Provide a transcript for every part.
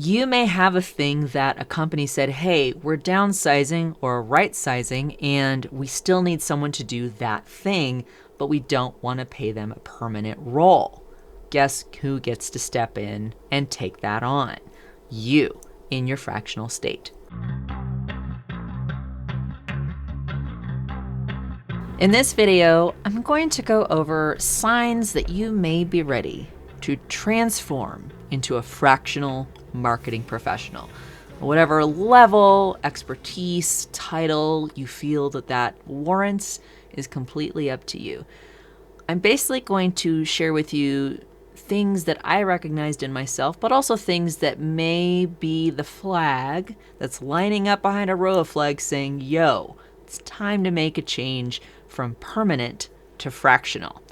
You may have a thing that a company said, hey, we're downsizing or right sizing, and we still need someone to do that thing, but we don't want to pay them a permanent role. Guess who gets to step in and take that on? You, in your fractional state. In this video, I'm going to go over signs that you may be ready to transform into a fractional marketing professional. Whatever level, expertise, title you feel that warrants is completely up to you. I'm basically going to share with you things that I recognized in myself, but also things that may be the flag that's lining up behind a row of flags saying, yo, it's time to make a change from permanent to fractional.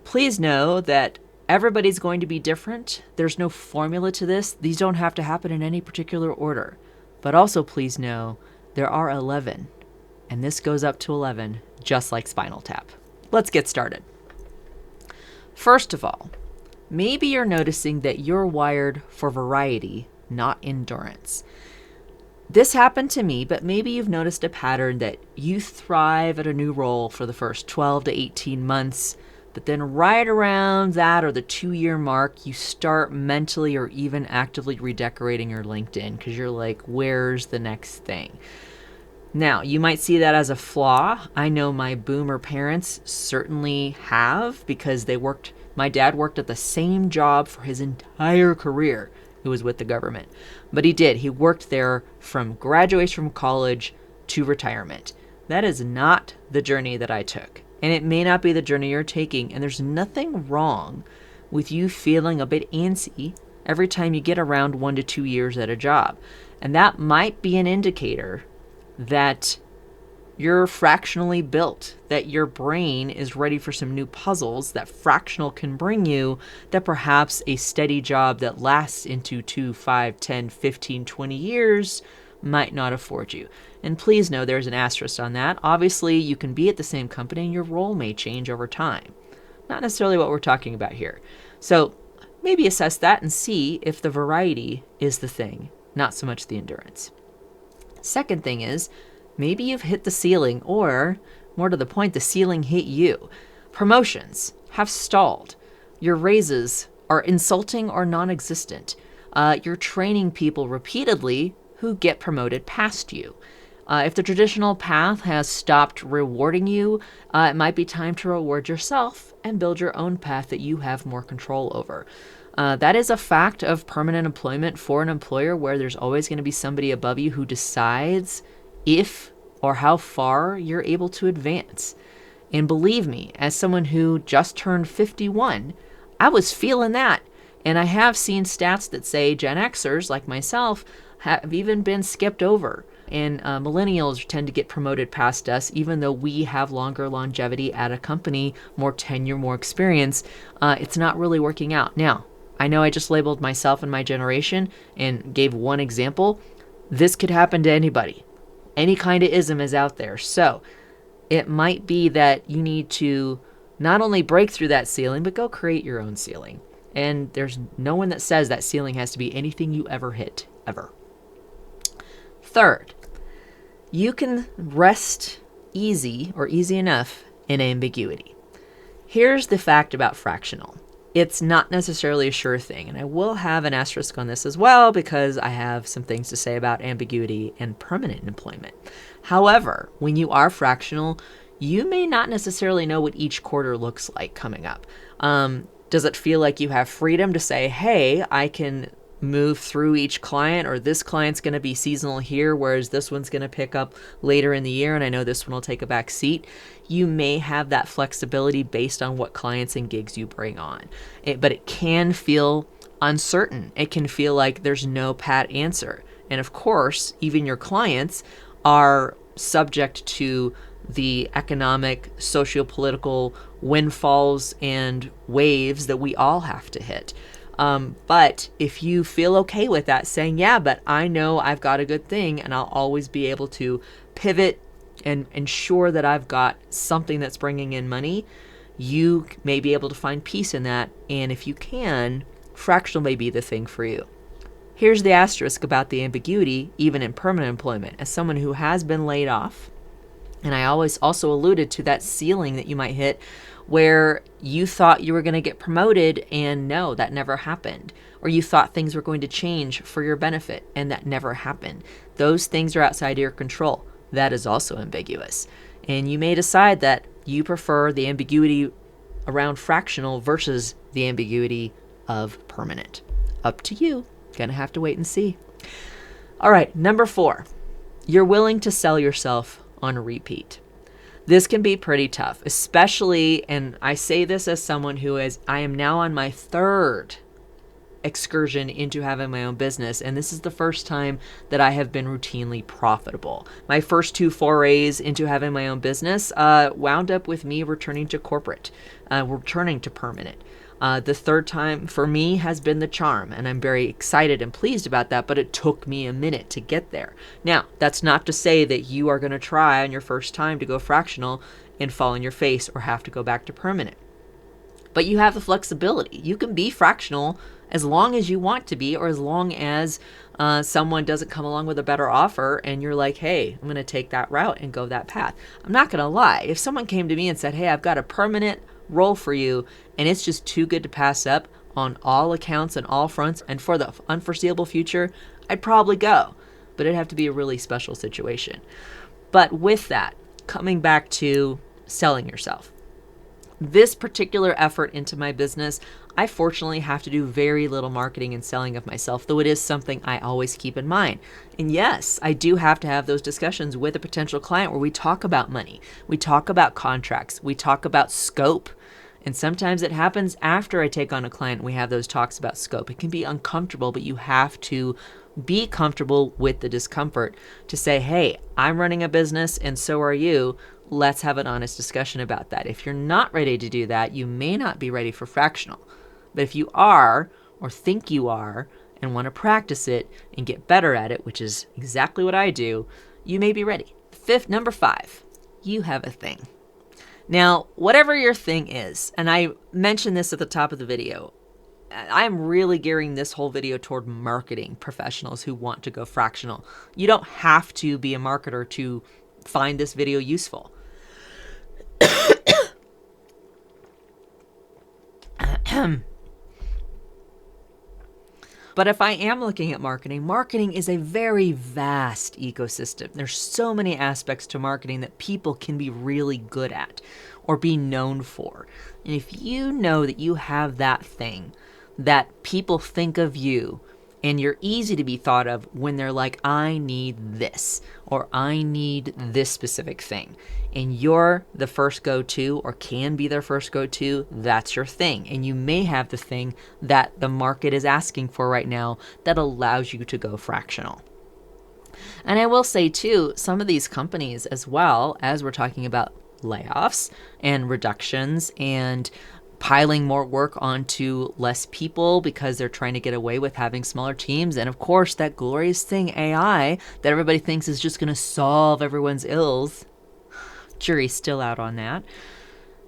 Please know that everybody's going to be different. There's no formula to this. These don't have to happen in any particular order. But also please know there are 11, and this goes up to 11, just like Spinal Tap. Let's get started. First of all, maybe you're noticing that you're wired for variety, not endurance. This happened to me, but maybe you've noticed a pattern that you thrive at a new role for the first 12 to 18 months, but then right around that or the 2-year mark, you start mentally or even actively redecorating your LinkedIn because you're like, where's the next thing? Now, you might see that as a flaw. I know my boomer parents certainly have, because my dad worked at the same job for his entire career. It was with the government. But he worked there from graduation from college to retirement. That is not the journey that I took. And it may not be the journey you're taking. And there's nothing wrong with you feeling a bit antsy every time you get around 1 to 2 years at a job. And that might be an indicator that you're fractionally built, that your brain is ready for some new puzzles that fractional can bring you, that perhaps a steady job that lasts into 2, 5, 10, 15, 20 years might not afford you. And please know there's an asterisk on that. Obviously, you can be at the same company and your role may change over time. Not necessarily what we're talking about here. So maybe assess that and see if the variety is the thing, not so much the endurance. Second thing is, maybe you've hit the ceiling, or more to the point, the ceiling hit you. Promotions have stalled. Your raises are insulting or non-existent. You're training people repeatedly who get promoted past you. If the traditional path has stopped rewarding you, it might be time to reward yourself and build your own path that you have more control over. That is a fact of permanent employment for an employer, where there's always going to be somebody above you who decides if or how far you're able to advance. And believe me, as someone who just turned 51, I was feeling that. And I have seen stats that say Gen Xers like myself have even been skipped over. And millennials tend to get promoted past us, even though we have longer longevity at a company, more tenure, more experience. It's not really working out. Now, I know I just labeled myself and my generation and gave one example. This could happen to anybody. Any kind of ism is out there. So it might be that you need to not only break through that ceiling, but go create your own ceiling. And there's no one that says that ceiling has to be anything you ever hit, ever. Third, you can rest easy or easy enough in ambiguity. Here's the fact about fractional. It's not necessarily a sure thing, and I will have an asterisk on this as well because I have some things to say about ambiguity and permanent employment. However, when you are fractional, you may not necessarily know what each quarter looks like coming up. Does it feel like you have freedom to say, hey, I can move through each client, or this client's going to be seasonal here, whereas this one's going to pick up later in the year, and I know this one will take a back seat? You may have that flexibility based on what clients and gigs you bring on. But it can feel uncertain. It can feel like there's no pat answer. And of course, even your clients are subject to the economic, socio-political windfalls and waves that we all have to hit. But if you feel okay with that, saying, yeah, but I know I've got a good thing and I'll always be able to pivot and ensure that I've got something that's bringing in money, you may be able to find peace in that. And if you can, fractional may be the thing for you. Here's the asterisk about the ambiguity, even in permanent employment. As someone who has been laid off, and I always also alluded to that ceiling that you might hit where you thought you were going to get promoted and no, that never happened. Or you thought things were going to change for your benefit and that never happened. Those things are outside your control. That is also ambiguous. And you may decide that you prefer the ambiguity around fractional versus the ambiguity of permanent. Up to you. Gonna have to wait and see. All right, number 4, you're willing to sell yourself on repeat. This can be pretty tough, especially, and I say this as someone I am now on my 3rd excursion into having my own business, and this is the first time that I have been routinely profitable. My first 2 forays into having my own business wound up with me returning to corporate, returning to permanent. The 3rd time for me has been the charm, and I'm very excited and pleased about that, but it took me a minute to get there. Now, that's not to say that you are going to try on your first time to go fractional and fall on your face or have to go back to permanent. But you have the flexibility. You can be fractional as long as you want to be, or as long as someone doesn't come along with a better offer and you're like, hey, I'm going to take that route and go that path. I'm not going to lie. If someone came to me and said, hey, I've got a permanent role for you and it's just too good to pass up on all accounts and all fronts and for the unforeseeable future, I'd probably go. But it'd have to be a really special situation. But with that, coming back to selling yourself. This particular effort into my business, I fortunately have to do very little marketing and selling of myself, though it is something I always keep in mind. And yes, I do have to have those discussions with a potential client where we talk about money, we talk about contracts, we talk about scope. And sometimes it happens after I take on a client, we have those talks about scope. It can be uncomfortable, but you have to be comfortable with the discomfort to say, hey, I'm running a business and so are you. Let's have an honest discussion about that. If you're not ready to do that, you may not be ready for fractional. But if you are, or think you are, and want to practice it and get better at it, which is exactly what I do, you may be ready. Number 5, you have a thing. Now, whatever your thing is, and I mentioned this at the top of the video, I'm really gearing this whole video toward marketing professionals who want to go fractional. You don't have to be a marketer to find this video useful. But if I am looking at marketing, marketing is a very vast ecosystem. There's so many aspects to marketing that people can be really good at or be known for. And if you know that you have that thing that people think of you and you're easy to be thought of when they're like, I need this, or I need this specific thing, and you're the first go-to or can be their first go-to, that's your thing. And you may have the thing that the market is asking for right now that allows you to go fractional. And I will say too, some of these companies, as well as we're talking about layoffs and reductions and piling more work onto less people because they're trying to get away with having smaller teams. And of course, that glorious thing, AI, that everybody thinks is just going to solve everyone's ills. Jury's still out on that.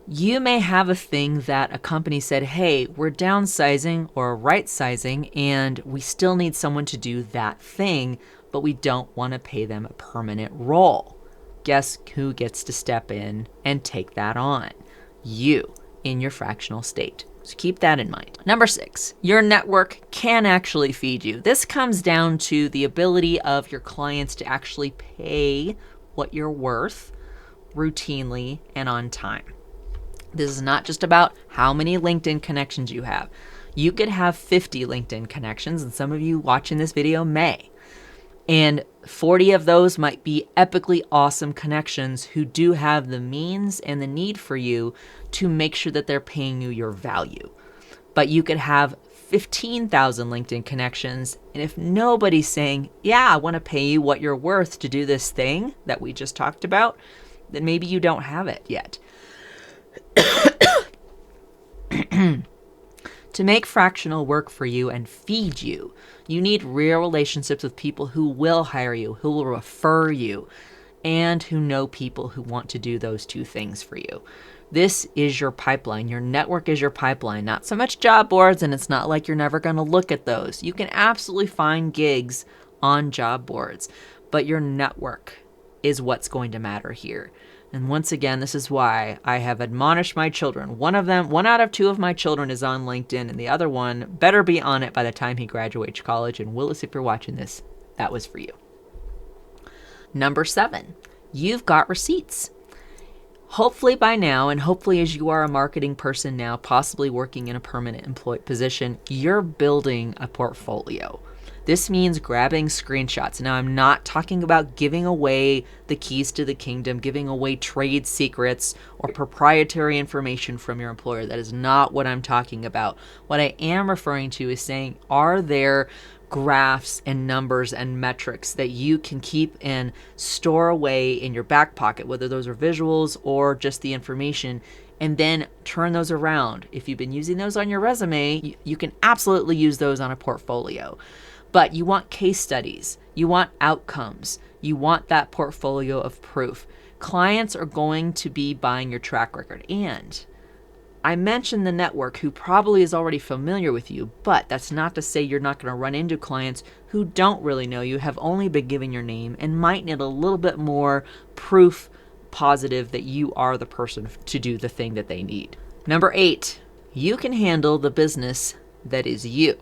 You may have a thing that a company said, hey, we're downsizing or right sizing, and we still need someone to do that thing, but we don't want to pay them a permanent role. Guess who gets to step in and take that on? You. In your fractional state. So keep that in mind. Number 6, your network can actually feed you. This comes down to the ability of your clients to actually pay what you're worth routinely and on time. This is not just about how many LinkedIn connections you have. You could have 50 LinkedIn connections, and some of you watching this video may. And 40 of those might be epically awesome connections who do have the means and the need for you to make sure that they're paying you your value. But you could have 15,000 LinkedIn connections, and if nobody's saying, yeah, I want to pay you what you're worth to do this thing that we just talked about, then maybe you don't have it yet. To make fractional work for you and feed you, you need real relationships with people who will hire you, who will refer you, and who know people who want to do those two things for you. This is your pipeline. Your network is your pipeline, not so much job boards, and it's not like you're never going to look at those. You can absolutely find gigs on job boards, but your network is what's going to matter here. And once again, this is why I have admonished my children. One out of two of my children is on LinkedIn, and the other one better be on it by the time he graduates college. And Willis, if you're watching this, that was for you. Number 7, you've got receipts. Hopefully by now, and hopefully as you are a marketing person now, possibly working in a permanent employee position, you're building a portfolio. This means grabbing screenshots. Now, I'm not talking about giving away the keys to the kingdom, giving away trade secrets or proprietary information from your employer. That is not what I'm talking about. What I am referring to is saying, are there graphs and numbers and metrics that you can keep and store away in your back pocket, whether those are visuals or just the information, and then turn those around. If you've been using those on your resume, you can absolutely use those on a portfolio. But you want case studies, you want outcomes, you want that portfolio of proof. Clients are going to be buying your track record. And I mentioned the network who probably is already familiar with you, but that's not to say you're not going to run into clients who don't really know you, have only been given your name, and might need a little bit more proof positive that you are the person to do the thing that they need. Number 8, you can handle the business that is you.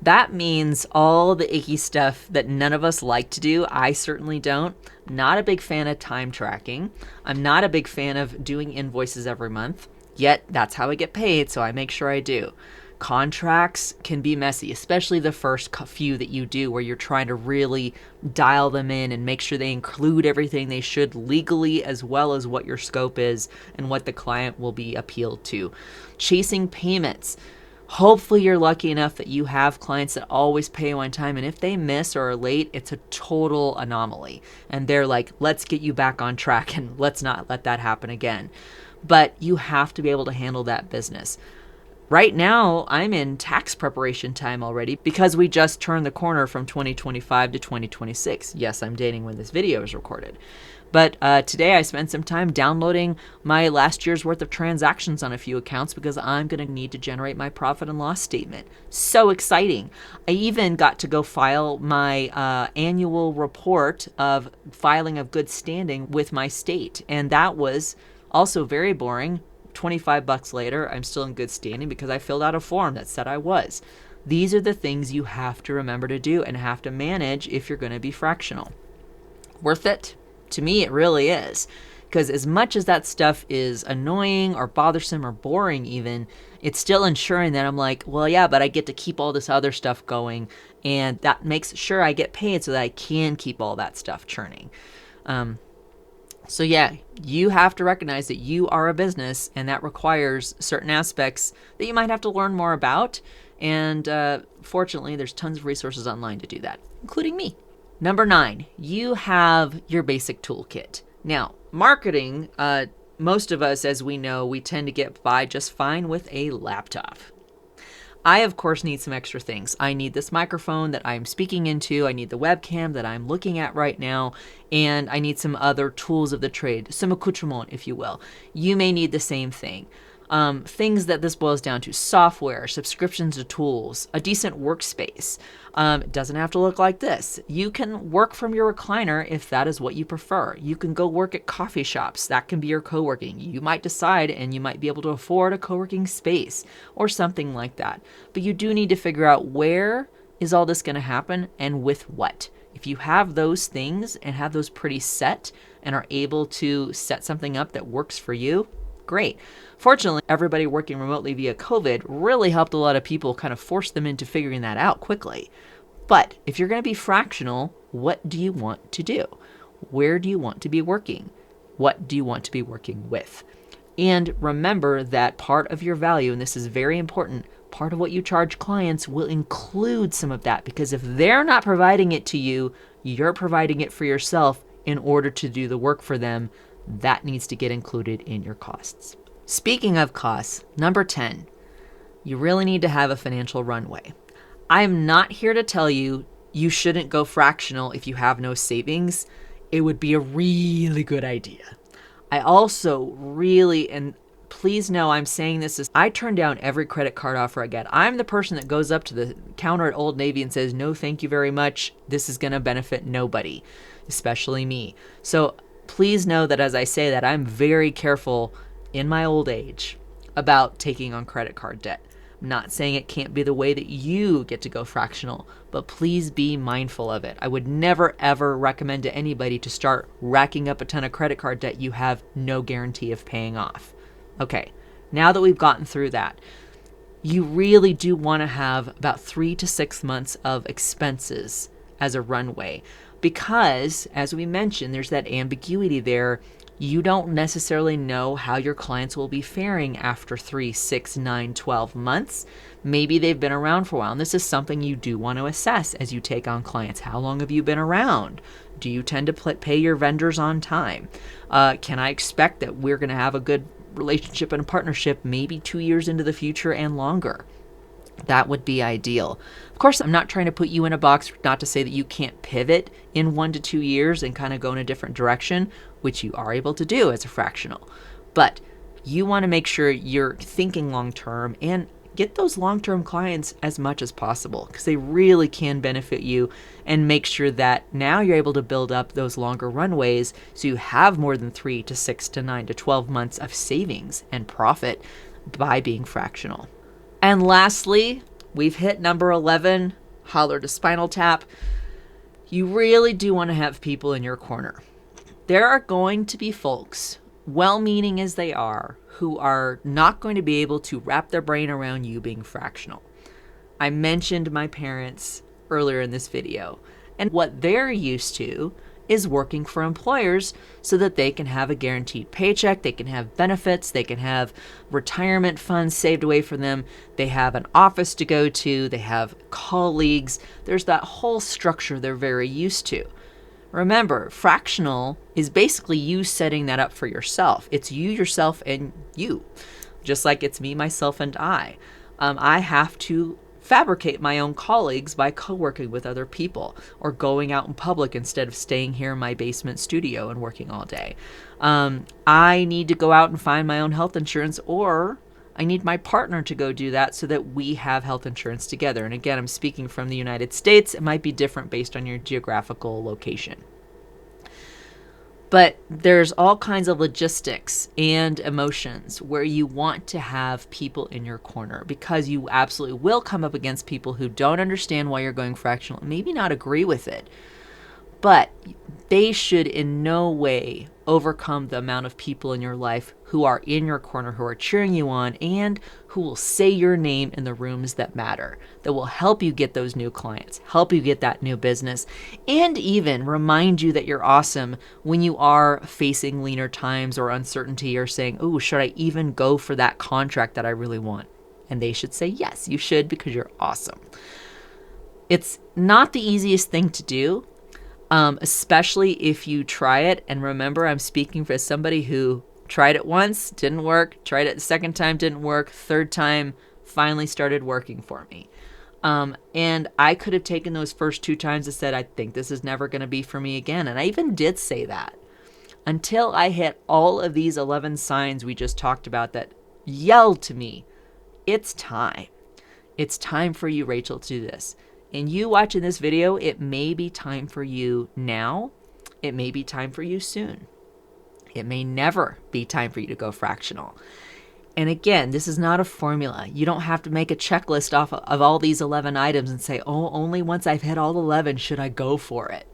That means all the icky stuff that none of us like to do. I certainly don't. Not a big fan of time tracking. I'm not a big fan of doing invoices every month. Yet that's how I get paid, so I make sure I do. Contracts can be messy, especially the first few that you do where you're trying to really dial them in and make sure they include everything they should legally, as well as what your scope is and what the client will be appealed to. Chasing payments. Hopefully you're lucky enough that you have clients that always pay on time, and if they miss or are late, it's a total anomaly. And they're like, let's get you back on track and let's not let that happen again. But you have to be able to handle that business. Right now, I'm in tax preparation time already because we just turned the corner from 2025 to 2026. Yes, I'm dating when this video is recorded. But today I spent some time downloading my last year's worth of transactions on a few accounts because I'm going to need to generate my profit and loss statement. So exciting. I even got to go file my annual report of filing of good standing with my state. And that was also very boring. $25 later, I'm still in good standing because I filled out a form that said I was. These are the things you have to remember to do and have to manage if you're going to be fractional. Worth it? To me, it really is. Because as much as that stuff is annoying or bothersome or boring even, it's still ensuring that I'm like, well, yeah, but I get to keep all this other stuff going. And that makes sure I get paid so that I can keep all that stuff churning. So yeah, you have to recognize that you are a business, and that requires certain aspects that you might have to learn more about. And fortunately, there's tons of resources online to do that, including me. Number 9, you have your basic toolkit. Now, marketing, most of us, as we know, we tend to get by just fine with a laptop. I, of course, need some extra things. I need this microphone that I'm speaking into. I need the webcam that I'm looking at right now. And I need some other tools of the trade, some accoutrement, if you will. You may need the same thing. Things that this boils down to: software, subscriptions to tools, a decent workspace. It doesn't have to look like this. You can work from your recliner if that is what you prefer. You can go work at coffee shops. That can be your co-working. You might decide, and you might be able to afford a co-working space or something like that. But you do need to figure out, where is all this going to happen and with what? If you have those things and have those pretty set and are able to set something up that works for you, great. Fortunately, everybody working remotely via COVID really helped a lot of people, kind of force them into figuring that out quickly. But if you're going to be fractional, what do you want to do? Where do you want to be working? What do you want to be working with? And remember that part of your value, and this is very important, part of what you charge clients will include some of that, because if they're not providing it to you, you're providing it for yourself in order to do the work for them. That needs to get included in your costs. Speaking of costs, number 10, you really need to have a financial runway. I'm not here to tell you you shouldn't go fractional if you have no savings. It would be a really good idea. I also really, and please know I'm saying this as I turn down every credit card offer I get. I'm the person that goes up to the counter at Old Navy and says, no, thank you very much. This is going to benefit nobody, especially me. So please know that as I say that, I'm very careful in my old age about taking on credit card debt. I'm not saying it can't be the way that you get to go fractional, but please be mindful of it. I would never, ever recommend to anybody to start racking up a ton of credit card debt you have no guarantee of paying off. Okay, now that we've gotten through that, you really do want to have about 3 to 6 months of expenses as a runway because, as we mentioned, there's that ambiguity there. You don't necessarily know how your clients will be faring after 3, 6, 9, 12 months. Maybe they've been around for a while, and this is something you do want to assess as you take on clients. How long have you been around? Do you tend to pay your vendors on time? Can I expect that we're going to have a good relationship and a partnership maybe 2 years into the future and longer? That would be ideal. Of course, I'm not trying to put you in a box, not to say that you can't pivot in 1 to 2 years and kind of go in a different direction, which you are able to do as a fractional. But you want to make sure you're thinking long-term and get those long-term clients as much as possible because they really can benefit you, and make sure that now you're able to build up those longer runways so you have more than 3 to 6 to 9 to 12 months of savings and profit by being fractional. And lastly, we've hit number 11, holler to Spinal Tap. You really do want to have people in your corner. There are going to be folks, well-meaning as they are, who are not going to be able to wrap their brain around you being fractional. I mentioned my parents earlier in this video, and what they're used to is working for employers so that they can have a guaranteed paycheck, they can have benefits, they can have retirement funds saved away for them, they have an office to go to, they have colleagues. There's that whole structure they're very used to. Remember, fractional is basically you setting that up for yourself. It's you, yourself, and you. Just like it's me, myself, and I. I have to fabricate my own colleagues by co-working with other people or going out in public instead of staying here in my basement studio and working all day. I need to go out and find my own health insurance, or I need my partner to go do that so that we have health insurance together. And again, I'm speaking from the United States. It might be different based on your geographical location. But there's all kinds of logistics and emotions where you want to have people in your corner, because you absolutely will come up against people who don't understand why you're going fractional and maybe not agree with it. But they should in no way overcome the amount of people in your life who are in your corner, who are cheering you on, and who will say your name in the rooms that matter, that will help you get those new clients, help you get that new business, and even remind you that you're awesome when you are facing leaner times or uncertainty, or saying, oh, should I even go for that contract that I really want? And they should say, yes, you should, because you're awesome. It's not the easiest thing to do. Especially if you try it. And remember, I'm speaking for somebody who tried it once, didn't work, tried it the second time, didn't work, third time, finally started working for me. And I could have taken those first 2 times and said, I think this is never going to be for me again. And I even did say that until I hit all of these 11 signs we just talked about that yelled to me, it's time. It's time for you, Rachel, to do this. And you watching this video, it may be time for you now. It may be time for you soon. It may never be time for you to go fractional. And again, this is not a formula. You don't have to make a checklist off of all these 11 items and say, oh, only once I've hit all 11 should I go for it.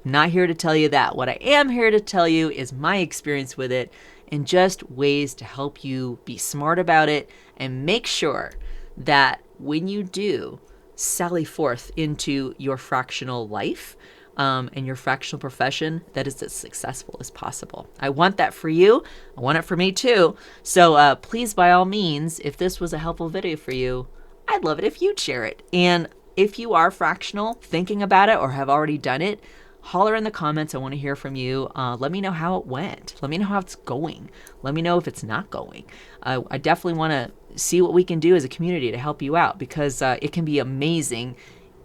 I'm not here to tell you that. What I am here to tell you is my experience with it and just ways to help you be smart about it and make sure that when you do sally forth into your fractional life and your fractional profession, that is as successful as possible. I want that for you. I want it for me too. So please, by all means, if this was a helpful video for you, I'd love it if you'd share it. And if you are fractional, thinking about it, or have already done it, holler in the comments. I want to hear from you. Let me know how it went. Let me know how it's going. Let me know if it's not going. I definitely want to see what we can do as a community to help you out, because it can be amazing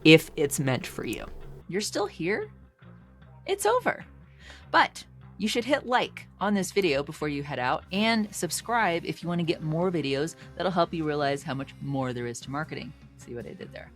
if it's meant for you. You're still here? It's over. But You should hit like on this video before you head out and subscribe if you want to get more videos that'll help you realize how much more there is to marketing. See what I did there?